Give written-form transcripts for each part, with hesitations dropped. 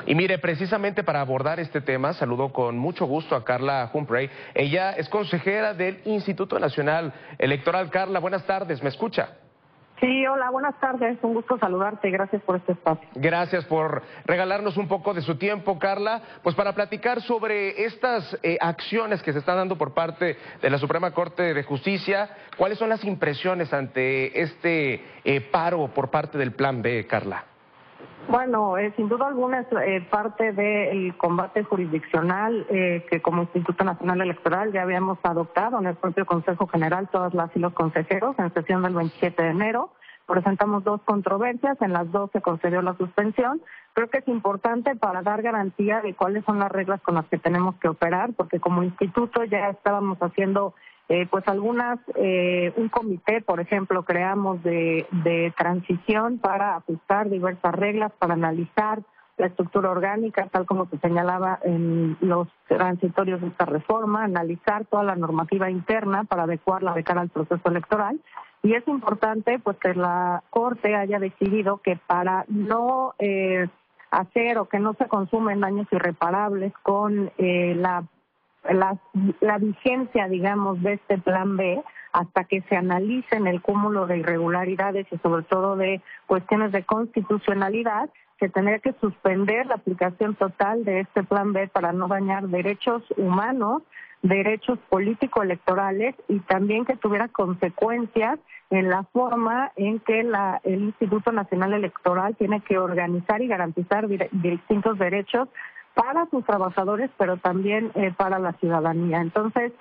Y mire, precisamente para abordar este tema, saludo con mucho gusto a Carla Humphrey. Ella es consejera del Instituto Nacional Electoral. Carla, buenas tardes, ¿me escucha? Sí, hola, buenas tardes, un gusto saludarte y gracias por este espacio. Gracias por regalarnos un poco de su tiempo, Carla, pues para platicar sobre estas acciones que se están dando por parte de la Suprema Corte de Justicia. ¿Cuáles son las impresiones ante este paro por parte del Plan B, Carla? Bueno, sin duda alguna es parte del combate jurisdiccional que como Instituto Nacional Electoral ya habíamos adoptado en el propio Consejo General, todas las y los consejeros, en sesión del 27 de enero. Presentamos 2 controversias, en las 2 se concedió la suspensión. Creo que es importante para dar garantía de cuáles son las reglas con las que tenemos que operar, porque como instituto ya estábamos haciendo pues algunas, un comité, por ejemplo, creamos de transición para ajustar diversas reglas, para analizar la estructura orgánica, tal como se señalaba en los transitorios de esta reforma, analizar toda la normativa interna para adecuarla de cara al proceso electoral. Y es importante pues que la Corte haya decidido que para no hacer o que no se consumen daños irreparables con la vigencia, digamos, de este Plan B, hasta que se analicen el cúmulo de irregularidades y sobre todo de cuestiones de constitucionalidad, se tendría que suspender la aplicación total de este Plan B para no dañar derechos humanos, derechos político-electorales y también que tuviera consecuencias en la forma en que el Instituto Nacional Electoral tiene que organizar y garantizar distintos derechos para sus trabajadores, pero también para la ciudadanía. Entonces,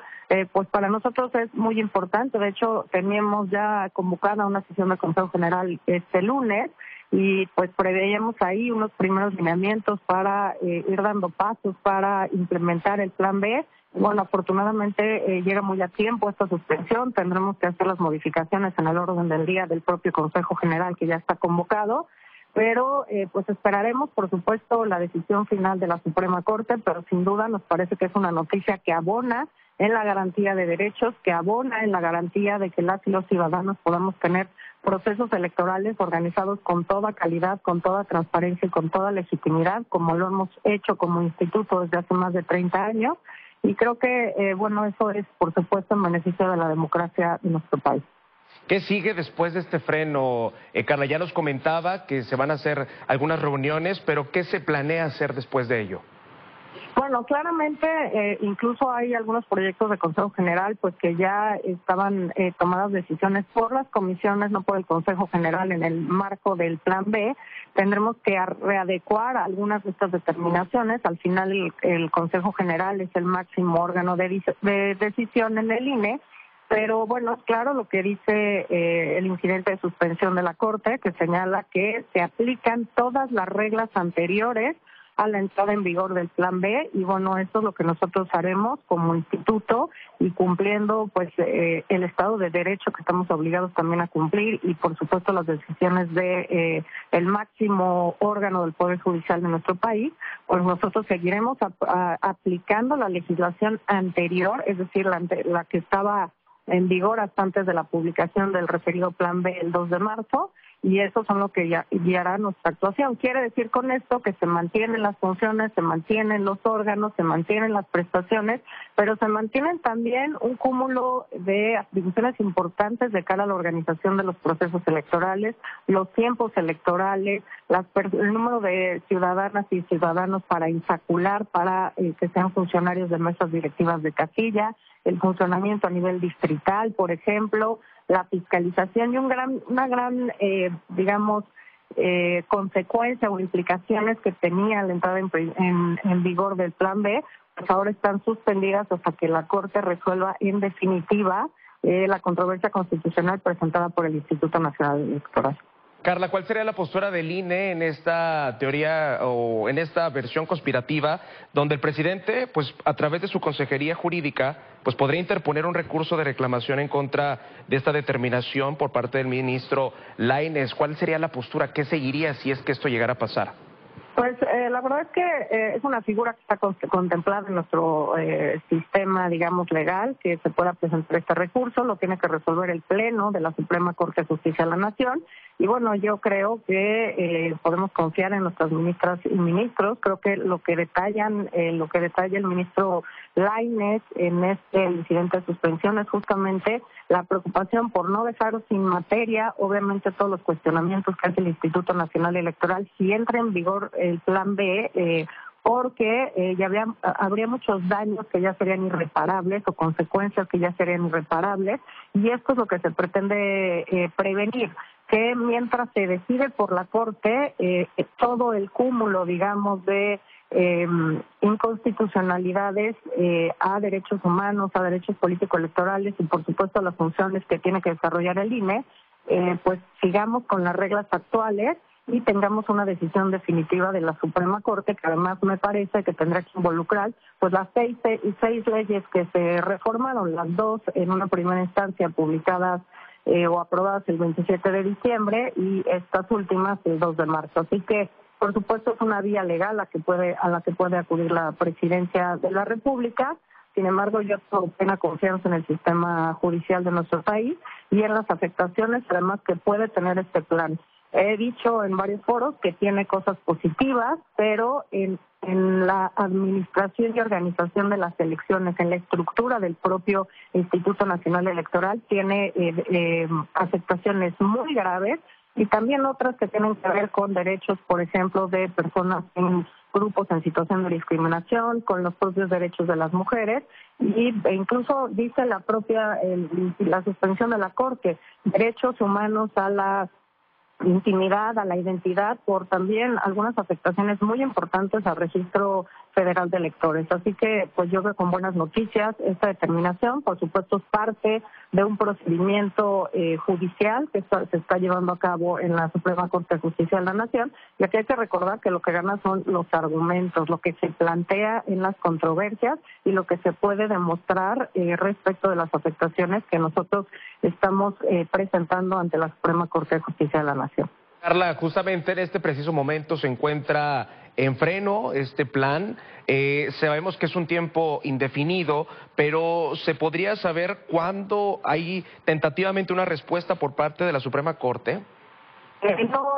pues para nosotros es muy importante. De hecho, teníamos ya convocada una sesión de Consejo General este lunes y pues preveíamos ahí unos primeros lineamientos para ir dando pasos para implementar el Plan B. Bueno, afortunadamente llega muy a tiempo esta suspensión. Tendremos que hacer las modificaciones en el orden del día del propio Consejo General que ya está convocado. Pero pues esperaremos, por supuesto, la decisión final de la Suprema Corte, pero sin duda nos parece que es una noticia que abona en la garantía de derechos, que abona en la garantía de que las y los ciudadanos podamos tener procesos electorales organizados con toda calidad, con toda transparencia y con toda legitimidad, como lo hemos hecho como instituto desde hace más de 30 años. Y creo que, bueno, eso es, por supuesto, en beneficio de la democracia de nuestro país. ¿Qué sigue después de este freno? Carla, ya nos comentaba que se van a hacer algunas reuniones, pero ¿qué se planea hacer después de ello? Bueno, claramente incluso hay algunos proyectos de Consejo General pues que ya estaban tomadas decisiones por las comisiones, no por el Consejo General en el marco del Plan B. Tendremos que readecuar algunas de estas determinaciones. Al final el Consejo General es el máximo órgano de decisión en el INE. Pero bueno, es claro lo que dice el incidente de suspensión de la Corte, que señala que se aplican todas las reglas anteriores a la entrada en vigor del Plan B y bueno, eso es lo que nosotros haremos como instituto y cumpliendo pues el Estado de Derecho que estamos obligados también a cumplir y por supuesto las decisiones de el máximo órgano del Poder Judicial de nuestro país, pues nosotros seguiremos aplicando la legislación anterior, es decir, la que estaba en vigor hasta antes de la publicación del referido Plan B el 2 de marzo, y eso son lo que guiará nuestra actuación. Quiere decir con esto que se mantienen las funciones, se mantienen los órganos, se mantienen las prestaciones, pero se mantienen también un cúmulo de atribuciones importantes de cara a la organización de los procesos electorales, los tiempos electorales, el número de ciudadanas y ciudadanos para insacular, para que sean funcionarios de mesas directivas de casilla, el funcionamiento a nivel distrital, por ejemplo, la fiscalización y una gran consecuencia o implicaciones que tenía la entrada en vigor del Plan B, pues ahora están suspendidas hasta que la Corte resuelva en definitiva la controversia constitucional presentada por el Instituto Nacional Electoral. Carla, ¿cuál sería la postura del INE en esta teoría o en esta versión conspirativa donde el presidente, pues a través de su consejería jurídica, pues podría interponer un recurso de reclamación en contra de esta determinación por parte del ministro Lainez? ¿Cuál sería la postura? ¿Qué seguiría si es que esto llegara a pasar? Pues la verdad es que es una figura que está contemplada en nuestro sistema, digamos, legal, que se pueda presentar este recurso, lo tiene que resolver el Pleno de la Suprema Corte de Justicia de la Nación, y bueno, yo creo que podemos confiar en nuestras ministras y ministros. Creo que lo que detalla el ministro Lainez en este incidente de suspensión es justamente la preocupación por no dejar sin materia, obviamente, todos los cuestionamientos que hace el Instituto Nacional Electoral si entra en vigor el Plan B, porque ya habría muchos daños que ya serían irreparables o consecuencias que ya serían irreparables, y esto es lo que se pretende prevenir, que mientras se decide por la Corte, todo el cúmulo, digamos, de inconstitucionalidades a derechos humanos, a derechos político-electorales y por supuesto a las funciones que tiene que desarrollar el INE, pues sigamos con las reglas actuales y tengamos una decisión definitiva de la Suprema Corte, que además me parece que tendrá que involucrar pues las seis leyes que se reformaron, las dos en una primera instancia publicadas o aprobadas el 27 de diciembre y estas últimas el 2 de marzo. Así que, por supuesto, es una vía legal a la que puede acudir la Presidencia de la República. Sin embargo, yo tengo plena confianza en el sistema judicial de nuestro país y en las afectaciones, además, que puede tener este plan. He dicho en varios foros que tiene cosas positivas, pero en la administración y organización de las elecciones, en la estructura del propio Instituto Nacional Electoral, tiene afectaciones muy graves y también otras que tienen que ver con derechos, por ejemplo, de personas en grupos en situación de discriminación, con los propios derechos de las mujeres, e incluso dice la suspensión de la Corte, derechos humanos a la intimidad, a la identidad, por también algunas afectaciones muy importantes al registro federal de electores. Así que pues yo veo con buenas noticias esta determinación. Por supuesto, es parte de un procedimiento judicial que se está llevando a cabo en la Suprema Corte de Justicia de la Nación, y aquí hay que recordar que lo que gana son los argumentos, lo que se plantea en las controversias y lo que se puede demostrar respecto de las afectaciones que nosotros estamos presentando ante la Suprema Corte de Justicia de la Nación. Carla, justamente en este preciso momento se encuentra en freno este plan. Sabemos que es un tiempo indefinido, pero ¿se podría saber cuándo hay tentativamente una respuesta por parte de la Suprema Corte?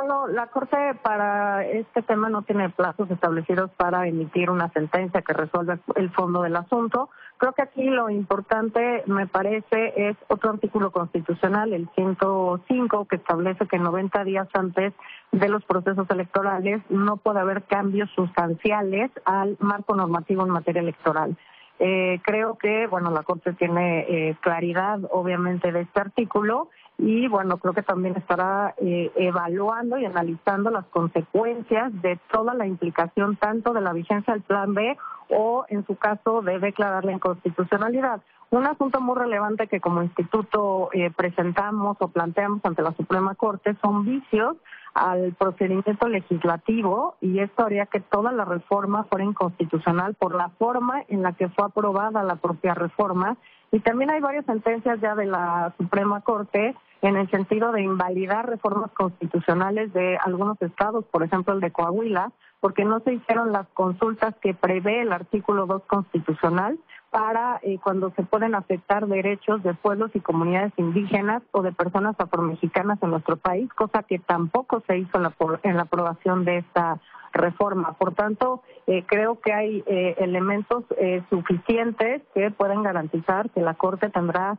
No, la Corte para este tema no tiene plazos establecidos para emitir una sentencia que resuelva el fondo del asunto. Creo que aquí lo importante, me parece, es otro artículo constitucional, el 105, que establece que 90 días antes de los procesos electorales no puede haber cambios sustanciales al marco normativo en materia electoral. Creo que, bueno, la Corte tiene claridad, obviamente, de este artículo y, bueno, creo que también estará evaluando y analizando las consecuencias de toda la implicación tanto de la vigencia del Plan B o, en su caso, de declarar la inconstitucionalidad. Un asunto muy relevante que como instituto presentamos o planteamos ante la Suprema Corte son vicios al procedimiento legislativo, y esto haría que toda la reforma fuera inconstitucional por la forma en la que fue aprobada la propia reforma. Y también hay varias sentencias ya de la Suprema Corte en el sentido de invalidar reformas constitucionales de algunos estados, por ejemplo el de Coahuila, porque no se hicieron las consultas que prevé el artículo 2 constitucional para cuando se pueden afectar derechos de pueblos y comunidades indígenas o de personas afromexicanas en nuestro país, cosa que tampoco se hizo en la aprobación de esta reforma. Por tanto, creo que hay elementos suficientes que pueden garantizar que la Corte tendrá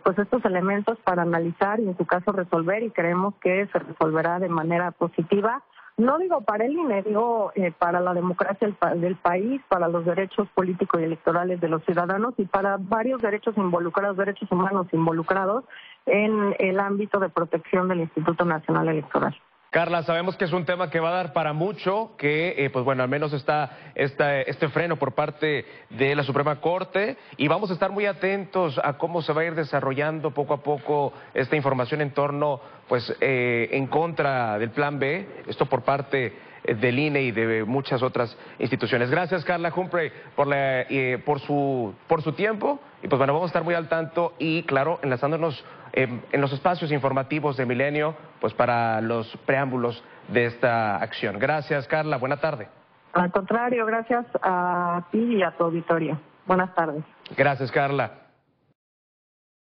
pues estos elementos para analizar y en su caso resolver, y creemos que se resolverá de manera positiva. No digo para el INE, digo para la democracia del país, para los derechos políticos y electorales de los ciudadanos y para varios derechos involucrados, derechos humanos involucrados en el ámbito de protección del Instituto Nacional Electoral. Carla, sabemos que es un tema que va a dar para mucho, que pues bueno, al menos está este freno por parte de la Suprema Corte, y vamos a estar muy atentos a cómo se va a ir desarrollando poco a poco esta información en torno, pues en contra del Plan B, esto por parte del INE y de muchas otras instituciones. Gracias, Carla Humphrey, por su tiempo, y pues bueno, vamos a estar muy al tanto y claro, enlazándonos en los espacios informativos de Milenio, pues para los preámbulos de esta acción. Gracias, Carla. Buena tarde. Al contrario, gracias a ti y a tu auditorio. Buenas tardes. Gracias, Carla.